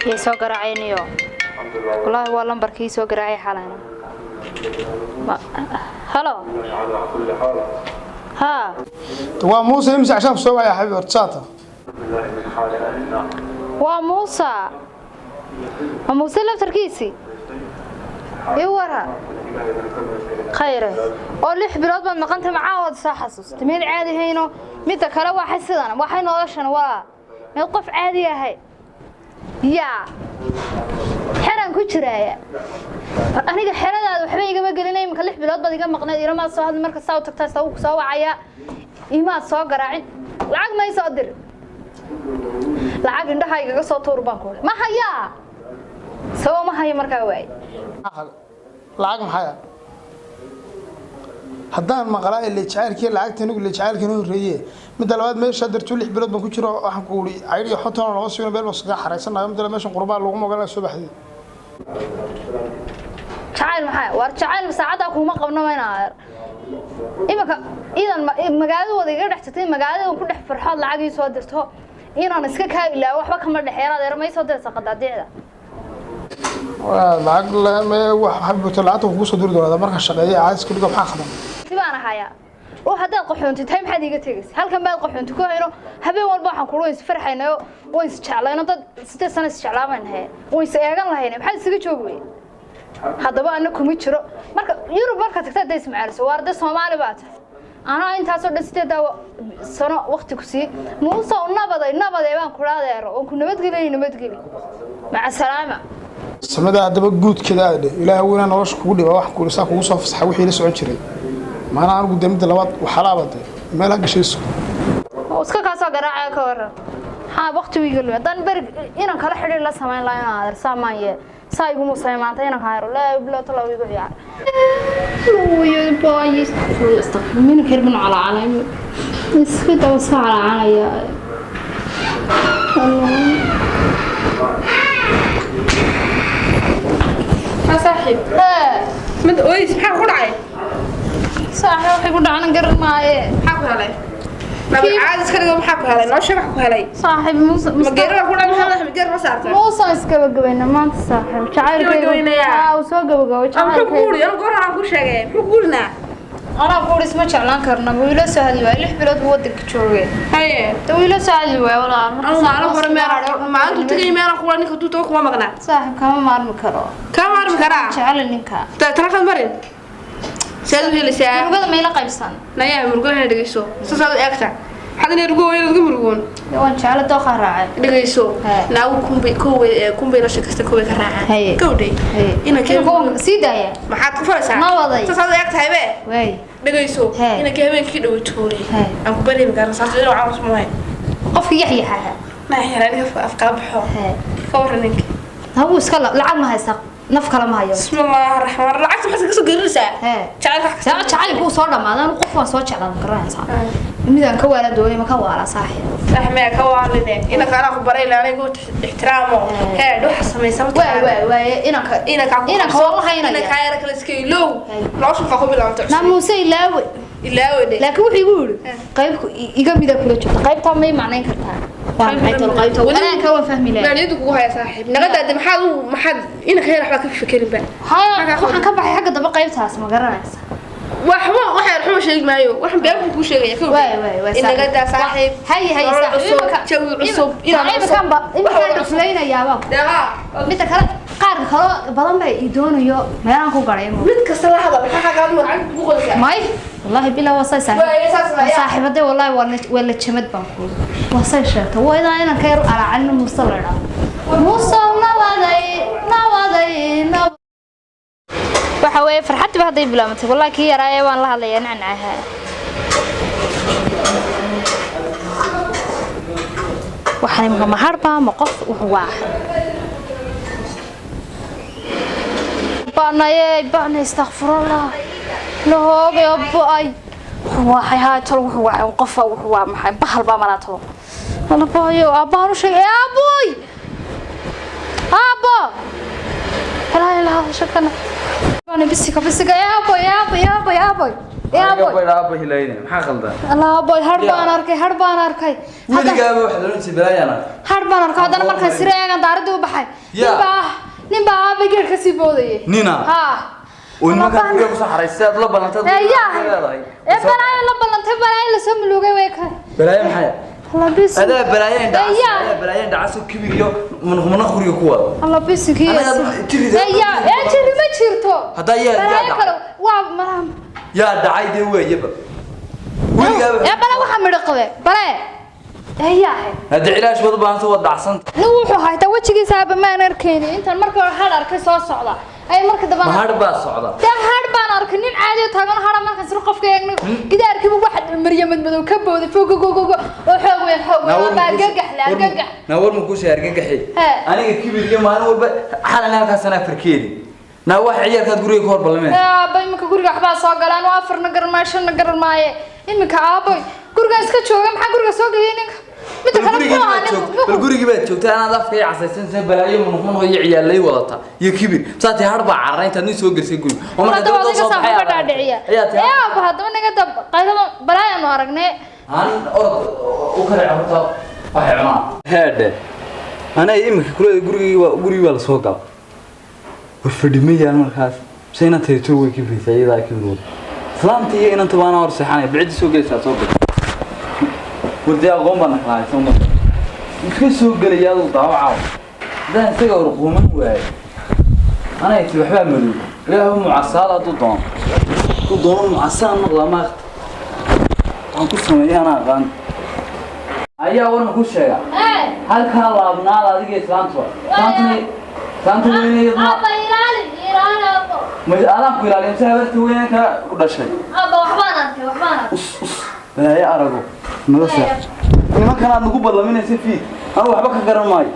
يسوق راعينيو والله هو لمبر كي يسوق راعي حالنا هلو ها وموسى يمسح عشان سوى يا حبيبي ارتشاطه وموسى لا تركيسي يورها خيره oo 6 bilood baad maqanta macaawad saxasus timid caadi hayno mid kale waxa sidana waxay noloshan waa mid qof caadi yahay xeran ku jiraya aniga xeradaada waxba igama gelinay marka 6 bilood baad iga maqnay irama soo had marka soo tagtaa soo ku soo wacaya iimaad soo garaacin lacag ma soo dir lacag indhaha iga soo tuur baan ku ma haya soo ma haya marka way lacag maxay haddaan maqlaa ilaa jacaylkii lacagtan ugu jacaylkan oo horeeyay mid labaad meesha dartu 6 bilood baan ku jiro waxaan ku wuri ayri xotoon laga soo beel wasaga xareysanayo mid meesha qurbaan lagu magaalada soo baxday jacayl maxay war jacayl saacada kuma qabno inaa imaka idan magaalada wada iga dhaxtay magaalada ku dhex farxad lacag ii soo dirto inaan iska ka ilaa waxba kama dhaxeeraad ermay soo dirsa qadaadiicda lacag ma wax habto lacagta ku soo diri doonada marka shaqeeyo caas ku dhigo maxaa khadan sibaan haya oo hadda qaxoonti tay maxad iga tagays halkan baad qaxoonti ku hayno habeen walba waxaan ku leeyahay farxaynayo oo is jeclayno dad 8 sano is jeclaabanay oo is eegan lahayn maxay isaga joogay hadaba ana kuma jiro marka Yurub marka tagtay day Soomaaliya waarda Soomaali baad ana intaas oo dhasteeda sano waqti ku sii muusa nabaday baan ku raadeero oo ku nabadgelay maca salaama samada hadaba guudkeeda ilaahay weena nolosha kugu dhiba wax ku soo fasaxa wixii la socon jiray maana aan ugu dambeeyay labaad waxa laabada meel ha gashayso oo iska ka soo garaacay ka waran ha waqti wiiga loo dan bar inaan kala xiriir la sameyn lahayn saamaye saygu musaymaanta inaan ka haro la bilato la wiiga ciyaar ويا بايس استغفر من كربن على عالم اسكت وسع على عاليا صاحب مد اويس maxaa ku dhacay صاحب waxay ku dhacaan garan maaye maxaa ku helay laba caad iska dhigo maxaa ku helay noo sheeg wax ku helay صاحب ma geero ku dhacay maxaa geer ma saartay muusa iska gabagabeyna maanta صاحب jacaylkayga soo gabagabay jacaylkayga aan goor aan ku sheegay muxuu guulnaa أنا أقول اسمه جعلان كرنا ويلا سهل ويلا حبلات بودك شوقي هاي ويلا سهل ويلا أنا هور ما أنت تجي ما أنا أقول إنك توتو كم مقنع صاحب كم مار مكرا جعل النكا ترى كم مرين سألوا هي اللي سأل مرقد ما يلاقي بسان نيا مرقد هنا دقيسو سأل أكتر حدا يرجو ويرجو مرقون يوان جعل ده خراعي دقيسو ناو كم بينا شكست كوي خراعي كودي إنا كم سيدايا ما حد كفرسا نواضي سأل أكتر هاي وي دقيسو إنا كم كده وتوري أنا كبري مكان صار جلو عاوز موي قف يحيى حها ما هي أنا أفكار بحو كورنك هو سكلا لعب ما هيسق نف كلام هايو بسم الله الرحمن الرحيم العكس بحس كسو قرسا جعل هو صار ما أنا قف ما صار جعل مكران صار midaan ka wala doonay ma ka wala saaxiib saxmee ka waalide ina kala ku baray ilaa anigu ixtiraamo heed wax sameeysan way ina ka wallahi ina ka yara kala iska ilow loo shaqo ku bilaanto namuuse ilaawe laakiin wuxuu igu yiri qaybku iga mida kula jirta qaybta ma macnayn kartaa waa maxay tolo qaybta wala ka waan fahmi lahayn maalidu kugu haya saaxiib naqada maxad ina ka yara waxba ka fikirin ba waxaan ka baxay xagga daba qaybtaas ma garanaysa waxa ruux sheeg maayo waxaan been ku sheegaya ka way in laga daa saaxiib hay saaxiib jawi cusub waxaan islaynayaaba mid kale qaar kale badan bay idoonayo meelaan ku garay mid kasta la hadal waxa ka hadlo lacag ku qoysa may wallahi bila wasa saaxiibade wallahi wala jamad baan ku wasa sheegta wayda inaan ka yar alacalno musallada waxa way farxadii baad ay bilaabtay wallahi kii yaraay waan la hadlayaa nacnaha waxaan ma harba ma qof wuxuu waa baanay astaghfirullah la hooga baay waxay haato wuxuu qof wuxuu waa maxay bahal ba malaato wala baayo abaan u sheegay aboy abo لا لا شكرا أنا بسيك يا أبوي يا أبوي أبوي هلاين ما خلدا الله أبوي هربان أركي وين جابوا واحد لون سبراي أنا هربان أركي هذا أنا مركز سريع أنا داردو بحي نبا أبي غير كسيبودي نينا ها ونما كان يقول صح رئيسات لا بلنت بلاي لا بلنت بلاي لا سملوغا ويكا بلاي maxay الله بيس هذا بلايين دعس بلايين دعس كبير من خريو كوا الله بيس كي يا جري ما جيرتو هذا يا يا دعاي دي ويبا يا بلا waxa midqade bala هذا علاج wada baan soo wadacsan wuxuu hayta wajigiisa ma aan arkeenin intaan markii hore hal arkay soo socda ay markii daba har baa socda har baan arkay nin caadi ah taagan har markaan sir qofka eegno gidaarkii wax maryamad madow ka booday fogo oo xoog weyn baa gagax nawar ma ku sheer gagaxay aniga kibirka maalin walba xalana halka sana farkeedi naa wax ciyaarka guriga ka hor balmeen bay marka guriga waxba soo galaan waa afarna garmaashana garmaaye imika aaboy guriga iska jooga maxaa guriga soo galay ninka guriga baad joogtaa anaad afka casaysan say balaayo munuun iyo ciyaalay wadata iyo kibir saati harba carreynta nin soo galsay guriga oo marka dad soo baxay ayaa hadaba naga dab qaydada balaayo aragnay aan orod u kala cabto waxay cunaa heede ana imika guriga la soo gal fadhimiyaan markaas sayna teeto way kibrisay iyada kibrood salaamtii iyo inanta baana hor saxanay bicid soo geeysaa soo gal وردي أقوم بنقلها ثم كيسو قال يا ذو ضاوعة ده نسيجا رقوما وعي أنا يتبع حباب ملو لا هو معصالة ضدون معصالة نقلا ما أخت أنا كل سمعي أنا غان أيه أول ما كل شيء هل كان الله أبناء الله ذيك سانتني وين يضمع أبا إيران أبا ما أنا أقول على مسافر وين كل شيء أبا وحبانك لا يا أرجو نرسل. أنا ما كان عندكم بالله من يصير فيه. أنا وحبك كرماي.